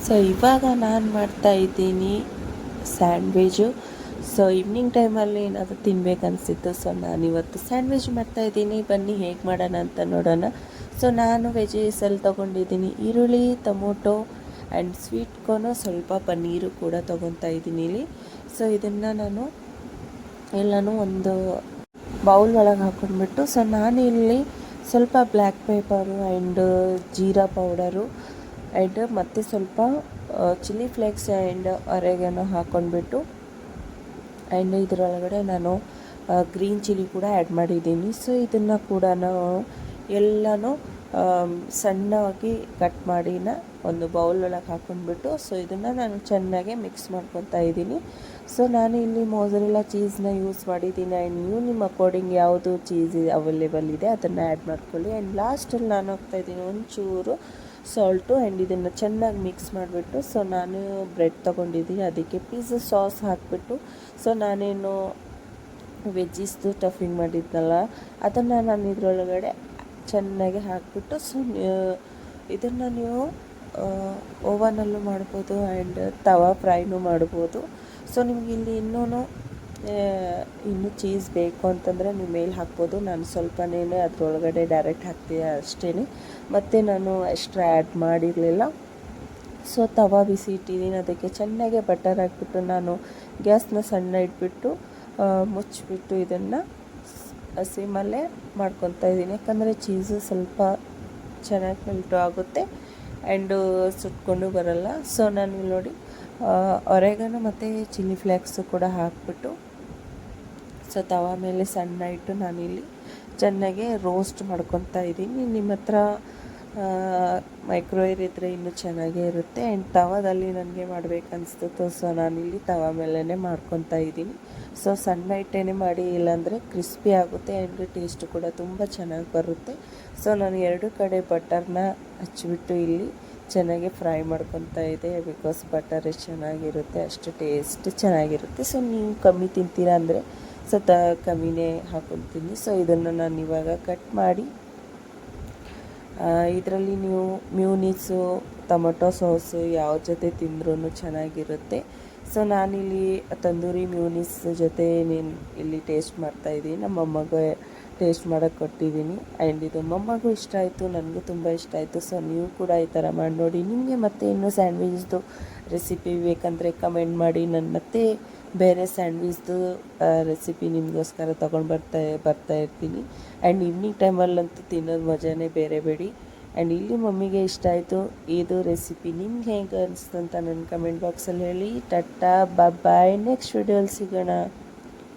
So ಇವಾಗ ನಾನು ಮಾಡ್ತಾಯಿದ್ದೀನಿ ಸ್ಯಾಂಡ್ವಿಚು. ಸೊ ಈವ್ನಿಂಗ್ ಟೈಮಲ್ಲಿ ಏನಾದರೂ ತಿನ್ಬೇಕನ್ಸಿತ್ತು. ಸೊ ನಾನಿವತ್ತು ಸ್ಯಾಂಡ್ವಿಚ್ ಮಾಡ್ತಾಯಿದ್ದೀನಿ. ಬನ್ನಿ ಹೇಗೆ ಮಾಡೋಣ ಅಂತ ನೋಡೋಣ. ಸೊ ನಾನು ವೆಜೀಸಲ್ಲಿ ತೊಗೊಂಡಿದ್ದೀನಿ ಈರುಳ್ಳಿ, ಟೊಮೊಟೊ ಆ್ಯಂಡ್ ಸ್ವೀಟ್ ಕಾರ್ನು, ಸ್ವಲ್ಪ ಪನ್ನೀರು ಕೂಡ ತೊಗೊತಾ ಇದ್ದೀನಿ ಇಲ್ಲಿ. ಸೊ ಇದನ್ನು ನಾನು ಎಲ್ಲನೂ ಒಂದು ಬೌಲ್ ಒಳಗೆ ಹಾಕ್ಕೊಂಡ್ಬಿಟ್ಟು, ಸೊ ನಾನಿಲ್ಲಿ ಸ್ವಲ್ಪ black paper and jeera powder and ಮತ್ತು ಸ್ವಲ್ಪ ಚಿಲ್ಲಿ ಫ್ಲೇಕ್ಸ್ ಆ್ಯಂಡ್ ಅರೆಗನೋ ಹಾಕ್ಕೊಂಡ್ಬಿಟ್ಟು ಆ್ಯಂಡ್ ಇದರೊಳಗಡೆ ನಾನು ಗ್ರೀನ್ ಚಿಲ್ಲಿ ಕೂಡ ಆ್ಯಡ್ ಮಾಡಿದ್ದೀನಿ. ಸೊ ಇದನ್ನು ಕೂಡ ಎಲ್ಲನೂ ಸಣ್ಣವಾಗಿ ಕಟ್ ಮಾಡಿನ ಒಂದು ಬೌಲ್ ಒಳಗೆ ಹಾಕ್ಕೊಂಡ್ಬಿಟ್ಟು, ಸೊ ಇದನ್ನು ನಾನು ಚೆನ್ನಾಗಿ ಮಿಕ್ಸ್ ಮಾಡ್ಕೊತಾ ಇದ್ದೀನಿ. ಸೊ ನಾನು ಇಲ್ಲಿ ಮೊಸರೆಲ್ಲಾ ಚೀಸ್ನ ಯೂಸ್ ಮಾಡಿದ್ದೀನಿ. ಆ್ಯಂಡ್ ನೀವು ನಿಮ್ಮ ಅಕಾರ್ಡಿಂಗ್ ಯಾವುದು ಚೀಸ್ ಅವೈಲೇಬಲ್ ಇದೆ ಅದನ್ನು ಆ್ಯಡ್ ಮಾಡ್ಕೊಳ್ಳಿ. ಆ್ಯಂಡ್ ಲಾಸ್ಟಲ್ಲಿ ನಾನು ಹಾಕ್ತಾಯಿದ್ದೀನಿ ಒಂಚೂರು ಸಾಲ್ಟು ಆ್ಯಂಡ್ ಇದನ್ನು ಚೆನ್ನಾಗಿ ಮಿಕ್ಸ್ ಮಾಡಿಬಿಟ್ಟು, ಸೊ ನಾನು ಬ್ರೆಡ್ ತೊಗೊಂಡಿದ್ದೀನಿ, ಅದಕ್ಕೆ ಪಿಜ್ಜಾ ಸಾಸ್ ಹಾಕಿಬಿಟ್ಟು, ಸೊ ನಾನೇನು ವೆಜ್ಜಿಸ್ದು ಸ್ಟಫಿಂಗ್ ಮಾಡಿದ್ನಲ್ಲ ಅದನ್ನು ನಾನು ಇದರೊಳಗಡೆ ಚೆನ್ನಾಗಿ ಹಾಕಿಬಿಟ್ಟು, ಸೊ ಇದನ್ನು ನೀವು ಓವನಲ್ಲೂ ಮಾಡ್ಬೋದು ಆ್ಯಂಡ್ ತವಾ ಫ್ರೈನೂ ಮಾಡ್ಬೋದು. ಸೊ ನಿಮ್ಗೆ ಇಲ್ಲಿ ಇನ್ನೂ ಚೀಸ್ ಬೇಕು ಅಂತಂದರೆ ನೀವು ಮೇಲೆ ಹಾಕ್ಬೋದು. ನಾನು ಸ್ವಲ್ಪನೇ ಅದರೊಳಗಡೆ ಡೈರೆಕ್ಟ್ ಹಾಕ್ತೀನಿ ಅಷ್ಟೇ, ಮತ್ತು ನಾನು ಎಕ್ಸ್ಟ್ರಾ ಆ್ಯಡ್ ಮಾಡಿರಲಿಲ್ಲ. ಸೊ ತವಾ ಬಿಸಿ ಇಟ್ಟಿದ್ದೀನಿ, ಅದಕ್ಕೆ ಚೆನ್ನಾಗಿ ಬಟರ್ ಹಾಕ್ಬಿಟ್ಟು ನಾನು ಗ್ಯಾಸ್ನ ಸಣ್ಣ ಇಟ್ಬಿಟ್ಟು ಮುಚ್ಚಿಬಿಟ್ಟು ಇದನ್ನು ಸಿಮ್ಮಲ್ಲೇ ಮಾಡ್ಕೊತಾ ಇದ್ದೀನಿ. ಯಾಕಂದರೆ ಚೀಸು ಸ್ವಲ್ಪ ಚೆನ್ನಾಗಿ ಮೆಲ್ಟು ಆಗುತ್ತೆ ಆ್ಯಂಡು ಸುಟ್ಕೊಂಡು ಬರಲ್ಲ. ಸೊ ನಾನು ಇಲ್ಲಿ ನೋಡಿ ಒರೆಗನೋ ಮತ್ತು ಚಿಲ್ಲಿ ಫ್ಲೇಕ್ಸು ಕೂಡ ಹಾಕ್ಬಿಟ್ಟು, ಸೊ ತವಾ ಮೇಲೆ ಸಣ್ಣ ಇಟ್ಟು ನಾನಿಲ್ಲಿ ಚೆನ್ನಾಗಿ ರೋಸ್ಟ್ ಮಾಡ್ಕೊತಾ ಇದ್ದೀನಿ. ನಿಮ್ಮ ಹತ್ರ ಮೈಕ್ರೋವೇವ್ ಇದ್ದರೆ ಇನ್ನೂ ಚೆನ್ನಾಗೇ ಇರುತ್ತೆ. ಆ್ಯಂಡ್ ತವಾದಲ್ಲಿ ನನಗೆ ಮಾಡಬೇಕನ್ನಿಸ್ತು, ಸೊ ನಾನಿಲ್ಲಿ ತವಾ ಮೇಲೇ ಮಾಡ್ಕೊತಾ ಇದ್ದೀನಿ. ಸೊ ಸಣ್ಣ ಇಟ್ಟೇ ಮಾಡಿ, ಇಲ್ಲಾಂದರೆ ಕ್ರಿಸ್ಪಿ ಆಗುತ್ತೆ ಆ್ಯಂಡ್ ಟೇಸ್ಟು ಕೂಡ ತುಂಬ ಚೆನ್ನಾಗಿ ಬರುತ್ತೆ. ಸೊ ನಾನು ಎರಡು ಕಡೆ ಬಟರ್ನ ಹಚ್ಚಿಬಿಟ್ಟು ಇಲ್ಲಿ ಚೆನ್ನಾಗಿ ಫ್ರೈ ಮಾಡ್ಕೊತಾ ಇದೆ. ಬಿಕಾಸ್ ಬಟರ್ ಎಷ್ಟು ಚೆನ್ನಾಗಿರುತ್ತೆ ಅಷ್ಟು ಟೇಸ್ಟ್ ಚೆನ್ನಾಗಿರುತ್ತೆ. ಸೊ ನೀವು ಕಮ್ಮಿ ತಿಂತೀರಾ ಅಂದರೆ ಕಮ್ಮಿನೇ ಹಾಕ್ಕೊತೀನಿ. ಸೊ ಇದನ್ನು ನಾನು ಇವಾಗ ಕಟ್ ಮಾಡಿ ಇದರಲ್ಲಿ ನೀವು ಮ್ಯೂನಿಸು, ಟೊಮೊಟೊ ಸಾಸು ಯಾವ ಜೊತೆ ತಿಂದ್ರೂ ಚೆನ್ನಾಗಿರುತ್ತೆ. ಸೊ ನಾನಿಲ್ಲಿ ತಂದೂರಿ ಮ್ಯೂನಿಸ್ ಜೊತೆ ಇಲ್ಲಿ ಟೇಸ್ಟ್ ಮಾಡ್ತಾಯಿದ್ದೀನಿ. ನಮ್ಮ ಅಮ್ಮಗೆ ಟೇಸ್ಟ್ ಮಾಡೋಕ್ಕೆ ಕೊಟ್ಟಿದ್ದೀನಿ ಆ್ಯಂಡ್ ಇದು ಮೊಮ್ಮಗೂ ಇಷ್ಟ ಆಯಿತು, ನನಗೂ ತುಂಬ ಇಷ್ಟ ಆಯಿತು. ಸೊ ನೀವು ಕೂಡ ಈ ಥರ ಮಾಡಿ ನೋಡಿ. ನಿಮಗೆ ಮತ್ತೆ ಇನ್ನೂ ಸ್ಯಾಂಡ್ವಿಚ್ದು ರೆಸಿಪಿ ಬೇಕಂದರೆ ಕಮೆಂಟ್ ಮಾಡಿ. ನಾನು ಮತ್ತೆ ಬೇರೆ ಸ್ಯಾಂಡ್ವಿಚ್ದು ರೆಸಿಪಿ ನಿಮಗೋಸ್ಕರ ತೊಗೊಂಡು ಬರ್ತಾ ಇರ್ತೀನಿ. ಆ್ಯಂಡ್ ಈವ್ನಿಂಗ್ ಟೈಮಲ್ಲಂತೂ ತಿನ್ನೋದು ಮಜಾನೇ ಬೇರೆ ಬೇಡಿ. ಆ್ಯಂಡ್ ಇಲ್ಲಿ ಮಮ್ಮಿಗೆ ಇಷ್ಟ ಆಯಿತು ಇದು ರೆಸಿಪಿ. ನಿಮ್ಗೆ ಹೇಗೆ ಅನಿಸ್ತು ಅಂತ ನನ್ನ ಕಮೆಂಟ್ ಬಾಕ್ಸಲ್ಲಿ ಹೇಳಿ. ಟಾಟಾ ಬಾಯ್, ನೆಕ್ಸ್ಟ್ ವಿಡಿಯೋಲಿ ಸಿಗೋಣ.